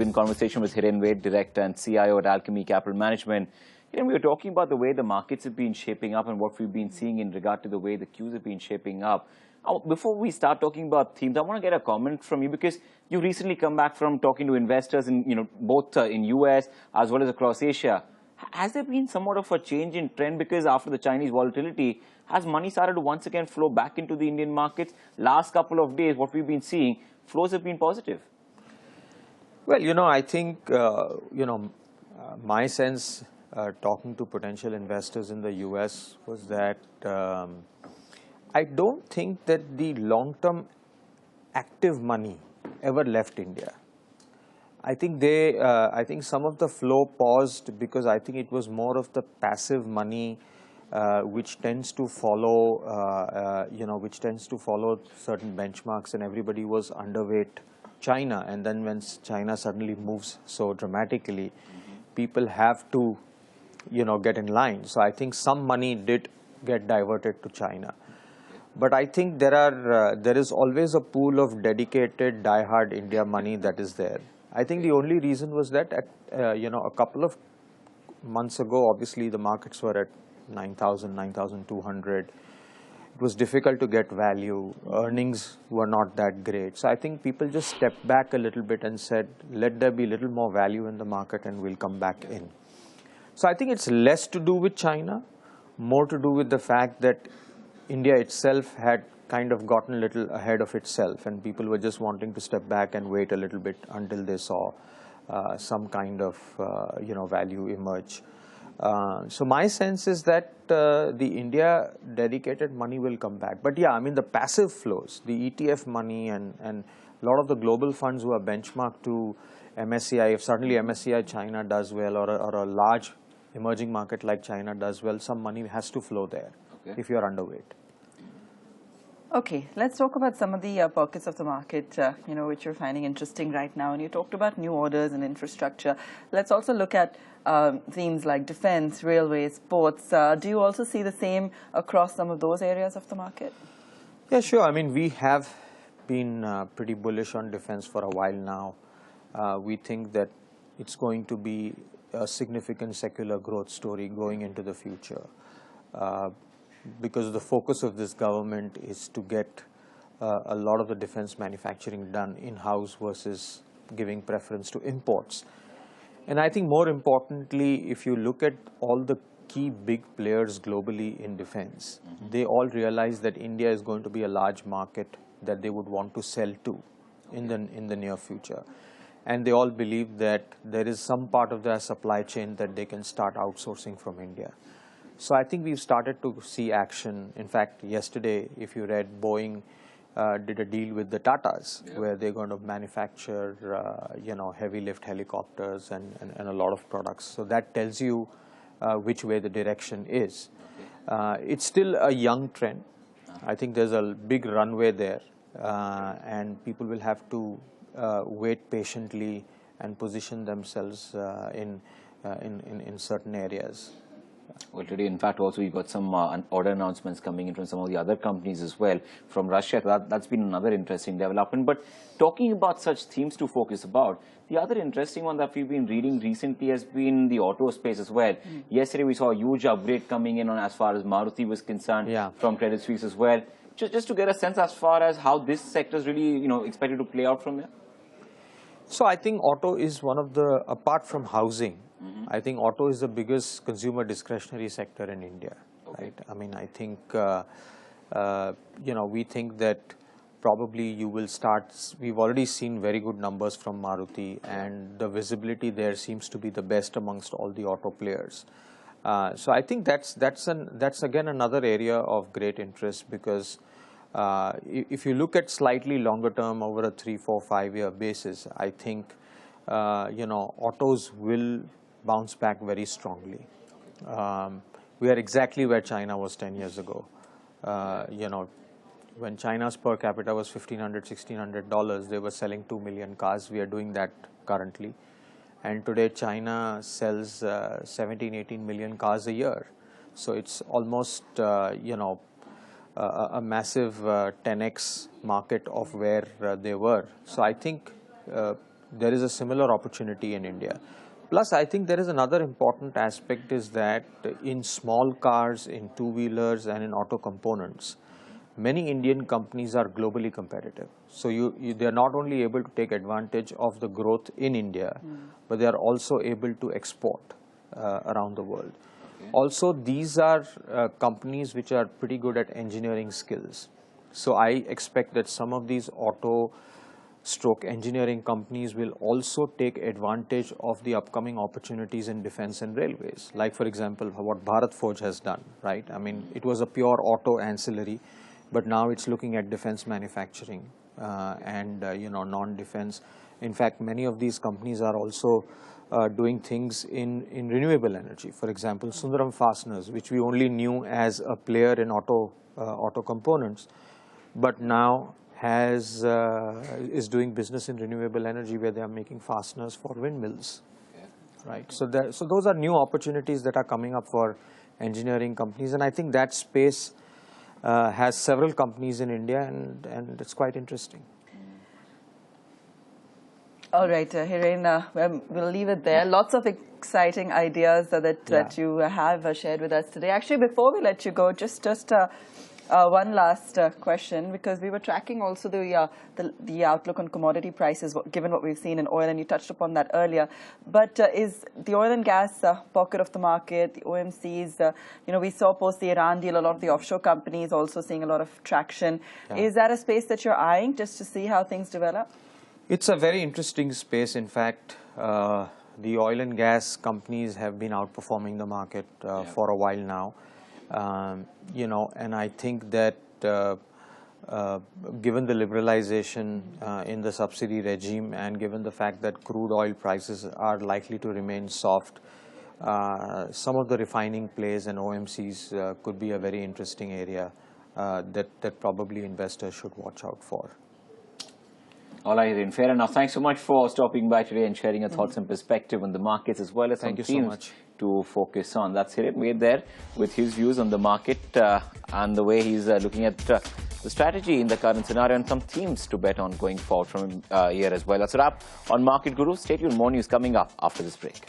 in conversation with Hiren Ved, Director and CIO at Alchemy Capital Management. Hiren, we were talking about the way the markets have been shaping up and what we've been seeing in regard to the way the Qs have been shaping up. Before we start talking about themes, I want to get a comment from you because you recently come back from talking to investors in, both in US as well as across Asia. Has there been somewhat of a change in trend because after the Chinese volatility, has money started to once again flow back into the Indian markets? Last couple of days, what we've been seeing, flows have been positive. Well, I think, my sense talking to potential investors in the US was that I don't think that the long-term active money ever left India. I think some of the flow paused because I think it was more of the passive money which tends to follow, certain benchmarks, and everybody was underweight China. And then when China suddenly moves so dramatically, people have to, get in line. So I think some money did get diverted to China. But I think there is always a pool of dedicated, die-hard India money that is there. I think the only reason was that a couple of months ago, obviously the markets were at 9,000, 9,200. It was difficult to get value. Earnings were not that great. So I think people just stepped back a little bit and said, let there be a little more value in the market and we'll come back in. So I think it's less to do with China, more to do with the fact that India itself had kind of gotten a little ahead of itself, and people were just wanting to step back and wait a little bit until they saw some kind of value emerge. So my sense is that the India dedicated money will come back. But yeah, I mean the passive flows, the ETF money and a lot of the global funds who are benchmarked to MSCI, if suddenly MSCI China does well or a large emerging market like China does well, some money has to flow there if you are underweight. Okay, let's talk about some of the pockets of the market, which you're finding interesting right now. And you talked about new orders and infrastructure. Let's also look at themes like defense, railways, ports. Do you also see the same across some of those areas of the market? Yeah, sure. I mean, we have been pretty bullish on defense for a while now. We think that it's going to be a significant secular growth story going into the future. Because the focus of this government is to get a lot of the defense manufacturing done in-house versus giving preference to imports. And I think more importantly, if you look at all the key big players globally in defense, they all realize that India is going to be a large market that they would want to sell to in the near future. And they all believe that there is some part of their supply chain that they can start outsourcing from India. So I think we've started to see action. In fact, yesterday, if you read, Boeing did a deal with the Tatas, where they're going to manufacture, heavy lift helicopters and a lot of products. So that tells you which way the direction is. It's still a young trend. I think there's a big runway there, and people will have to wait patiently and position themselves in certain areas. Well, today, in fact, also we've got some order announcements coming in from some of the other companies as well from Russia. That's been another interesting development. But talking about such themes to focus about, the other interesting one that we've been reading recently has been the auto space as well. Yesterday, we saw a huge upgrade coming in on as far as Maruti was concerned from Credit Suisse as well. Just to get a sense as far as how this sector is really, expected to play out from here. So I think auto is one of the, apart from housing, I think auto is the biggest consumer discretionary sector in India, right? I mean, I think, we think that probably you will start, we've already seen very good numbers from Maruti, and the visibility there seems to be the best amongst all the auto players. So I think that's again another area of great interest, because if you look at slightly longer term over a 3, 4, 5-year basis, I think, autos will bounce back very strongly. We are exactly where China was 10 years ago. When China's per capita was $1,500, $1,600, they were selling 2 million cars. We are doing that currently. And today China sells 17, 18 million cars a year. So it's almost, a massive 10x market of where they were. So I think there is a similar opportunity in India. Plus, I think there is another important aspect is that in small cars, in two-wheelers and in auto components, many Indian companies are globally competitive. So they are not only able to take advantage of the growth in India, but they are also able to export around the world. Okay. Also, these are companies which are pretty good at engineering skills. So I expect that some of these engineering companies will also take advantage of the upcoming opportunities in defense and railways. Like, for example, what Bharat Forge has done, right? I mean, it was a pure auto ancillary, but now it's looking at defense manufacturing and non-defense. In fact, many of these companies are also doing things in renewable energy. For example, Sundaram Fasteners, which we only knew as a player in auto components, but now is doing business in renewable energy, where they are making fasteners for windmills, right? So those are new opportunities that are coming up for engineering companies, and I think that space has several companies in India, and it's quite interesting. All right, Hiren, we'll leave it there. Lots of exciting ideas that you have shared with us today. Actually, before we let you go, just one last question, because we were tracking also the outlook on commodity prices, given what we've seen in oil, and you touched upon that earlier. But is the oil and gas pocket of the market, the OMCs, we saw post the Iran deal, a lot of the offshore companies also seeing a lot of traction. Yeah. Is that a space that you're eyeing just to see how things develop? It's a very interesting space. In fact, the oil and gas companies have been outperforming the market for a while now. And I think that given the liberalization in the subsidy regime, and given the fact that crude oil prices are likely to remain soft, some of the refining plays and OMCs could be a very interesting area that probably investors should watch out for. All right, Hiren, fair enough. Thanks so much for stopping by today and sharing your thoughts and perspective on the markets, as well as some themes to focus on. That's Hiren Ved there with his views on the market and the way he's looking at the strategy in the current scenario, and some themes to bet on going forward from here as well. That's a wrap on Market Guru. Stay tuned, more news coming up after this break.